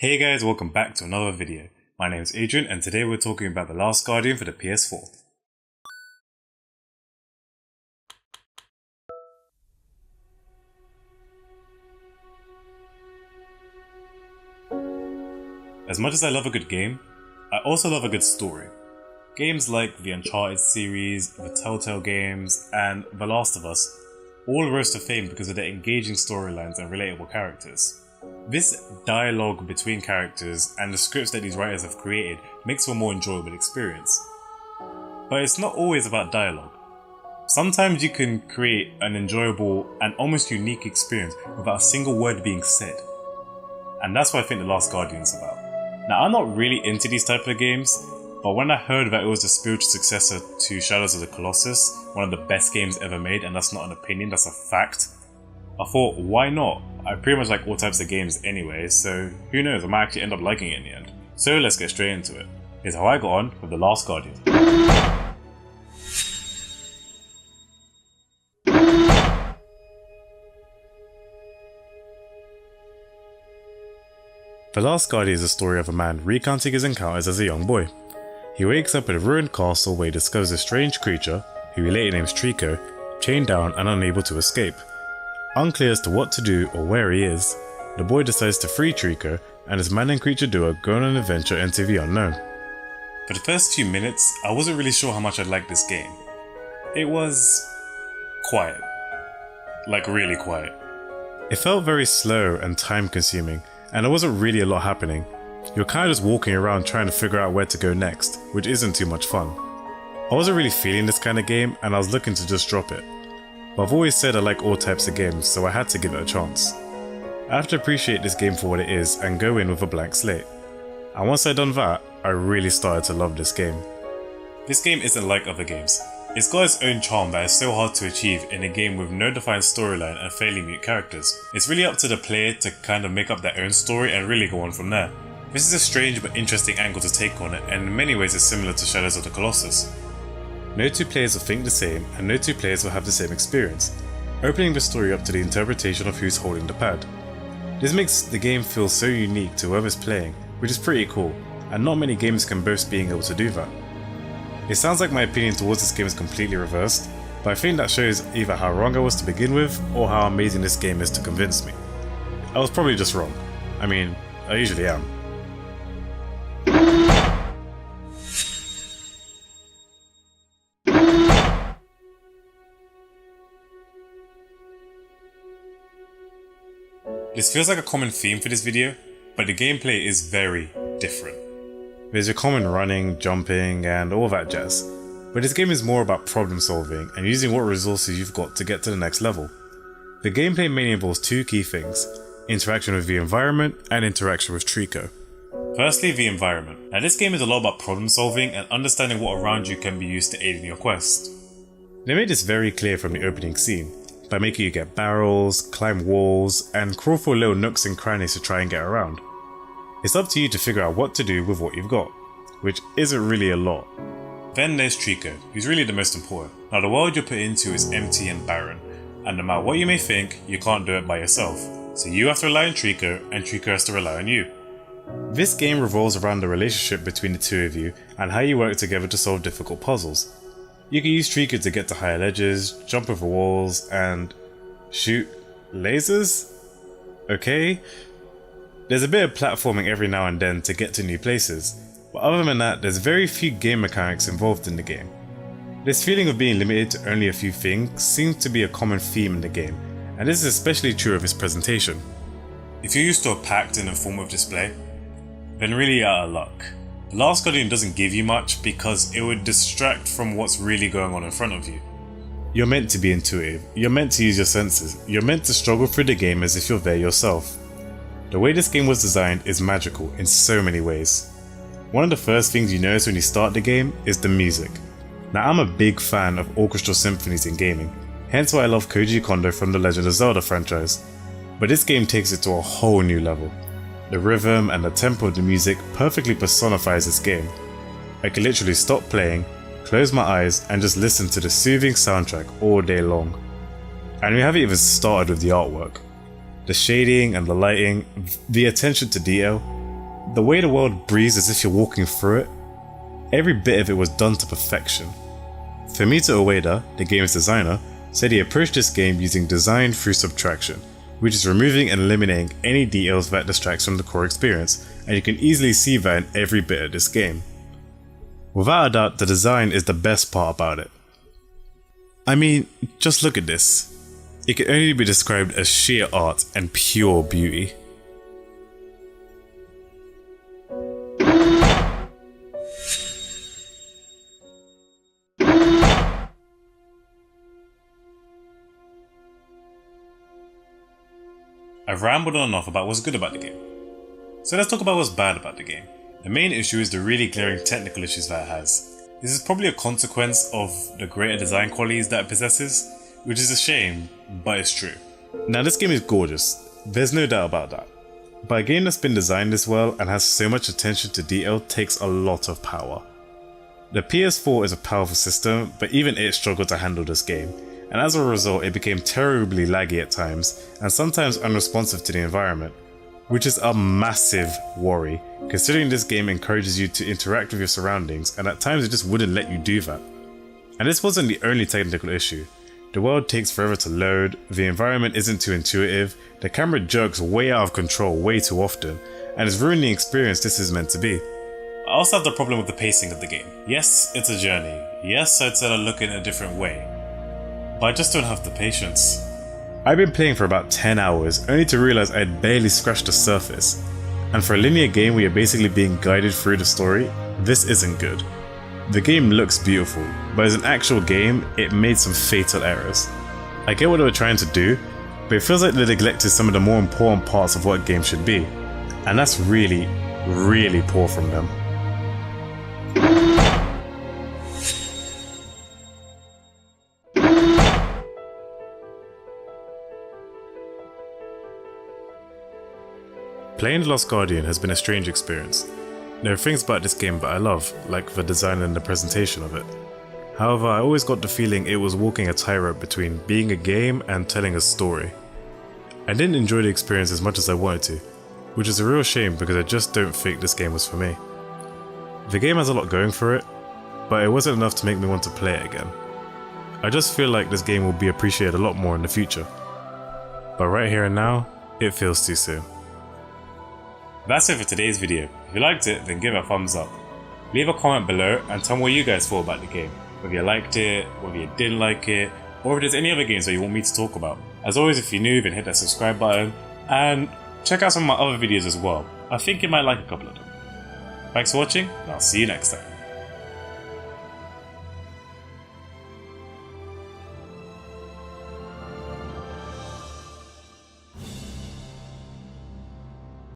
Hey guys, welcome back to another video. My name is Adrian and today we're talking about The Last Guardian for the PS4. As much as I love a good game, I also love a good story. Games like the Uncharted series, the Telltale games, and The Last of Us all rose to fame because of their engaging storylines and relatable characters. This dialogue between characters and the scripts that these writers have created makes for a more enjoyable experience. But it's not always about dialogue. Sometimes you can create an enjoyable and almost unique experience without a single word being said. And that's what I think The Last Guardian is about. Now, I'm not really into these type of games, but when I heard that it was the spiritual successor to Shadows of the Colossus, one of the best games ever made, and that's not an opinion, that's a fact, I thought, why not? I pretty much like all types of games anyway, so who knows, I might actually end up liking it in the end. So let's get straight into it. Here's how I got on with The Last Guardian. The Last Guardian is a story of a man recounting his encounters as a young boy. He wakes up in a ruined castle where he discovers a strange creature, who he later names Trico, chained down and unable to escape. Unclear as to what to do or where he is, the boy decides to free Trico and his man and creature duo go on an adventure into the unknown. For the first few minutes, I wasn't really sure how much I'd like this game. It was quiet. Like really quiet. It felt very slow and time consuming, and there wasn't really a lot happening. You're kind of just walking around trying to figure out where to go next, which isn't too much fun. I wasn't really feeling this kind of game and I was looking to just drop it. But I've always said I like all types of games, so I had to give it a chance. I have to appreciate this game for what it is and go in with a blank slate. And once I'd done that, I really started to love this game. This game isn't like other games. It's got its own charm that is so hard to achieve in a game with no defined storyline and fairly mute characters. It's really up to the player to kind of make up their own story and really go on from there. This is a strange but interesting angle to take on it, and in many ways it's similar to Shadows of the Colossus. No two players will think the same, and no two players will have the same experience, opening the story up to the interpretation of who's holding the pad. This makes the game feel so unique to whoever's playing, which is pretty cool, and not many games can boast being able to do that. It sounds like my opinion towards this game is completely reversed, but I think that shows either how wrong I was to begin with, or how amazing this game is to convince me. I was probably just wrong. I mean, I usually am. This feels like a common theme for this video, but the gameplay is very different. There's your common running, jumping, and all that jazz, but this game is more about problem solving and using what resources you've got to get to the next level. The gameplay mainly involves two key things: interaction with the environment and interaction with Trico. Firstly, the environment. Now this game is a lot about problem solving and understanding what around you can be used to aid in your quest. They made this very clear from the opening scene, by making you get barrels, climb walls, and crawl for little nooks and crannies to try and get around. It's up to you to figure out what to do with what you've got, which isn't really a lot. Then there's Trico, who's really the most important. Now the world you're put into is empty and barren, and no matter what you may think, you can't do it by yourself. So you have to rely on Trico, and Trico has to rely on you. This game revolves around the relationship between the two of you and how you work together to solve difficult puzzles. You can use Trico to get to higher ledges, jump over walls, and shoot lasers? Okay. There's a bit of platforming every now and then to get to new places, but other than that, there's very few game mechanics involved in the game. This feeling of being limited to only a few things seems to be a common theme in the game, and this is especially true of its presentation. If you're used to a packed and informative display, then really you're out of luck. The Last Guardian doesn't give you much because it would distract from what's really going on in front of you. You're meant to be intuitive, you're meant to use your senses, you're meant to struggle through the game as if you're there yourself. The way this game was designed is magical in so many ways. One of the first things you notice when you start the game is the music. Now I'm a big fan of orchestral symphonies in gaming, hence why I love Koji Kondo from the Legend of Zelda franchise. But this game takes it to a whole new level. The rhythm and the tempo of the music perfectly personifies this game. I could literally stop playing, close my eyes and just listen to the soothing soundtrack all day long. And we haven't even started with the artwork. The shading and the lighting, the attention to detail, The way the world breathes as if you're walking through it, every bit of it was done to perfection. Fumito Ueda, the game's designer, said he approached this game using design through subtraction, which is removing and eliminating any details that distracts from the core experience, and you can easily see that in every bit of this game. Without a doubt, the design is the best part about it. I mean, just look at this. It can only be described as sheer art and pure beauty. I've rambled on and off about what's good about the game. So let's talk about what's bad about the game. The main issue is the really glaring technical issues that it has. This is probably a consequence of the greater design qualities that it possesses, which is a shame, but it's true. Now this game is gorgeous, there's no doubt about that. But a game that's been designed this well and has so much attention to detail takes a lot of power. The PS4 is a powerful system, but even it struggled to handle this game, and as a result it became terribly laggy at times and sometimes unresponsive to the environment, which is a massive worry considering this game encourages you to interact with your surroundings and at times it just wouldn't let you do that. And this wasn't the only technical issue. The world takes forever to load, the environment isn't too intuitive, the camera jerks way out of control way too often, and it's ruining the experience this is meant to be. I also have the problem with the pacing of the game. Yes, it's a journey. Yes, I'd say I look in a different way. But I just don't have the patience. I've been playing for about 10 hours only to realise I'd barely scratched the surface. And for a linear game where you're basically being guided through the story, this isn't good. The game looks beautiful, but as an actual game, it made some fatal errors. I get what they were trying to do, but it feels like they neglected some of the more important parts of what a game should be. And that's really, really poor from them. Playing The Lost Guardian has been a strange experience. There are things about this game that I love, like the design and the presentation of it. However, I always got the feeling it was walking a tightrope between being a game and telling a story. I didn't enjoy the experience as much as I wanted to, which is a real shame because I just don't think this game was for me. The game has a lot going for it, but it wasn't enough to make me want to play it again. I just feel like this game will be appreciated a lot more in the future. But right here and now, it feels too soon. That's it for today's video. If you liked it, then give it a thumbs up. Leave a comment below and tell me what you guys thought about the game. Whether you liked it, whether you didn't like it, or if there's any other games that you want me to talk about. As always, if you're new, then hit that subscribe button and check out some of my other videos as well. I think you might like a couple of them. Thanks for watching, and I'll see you next time.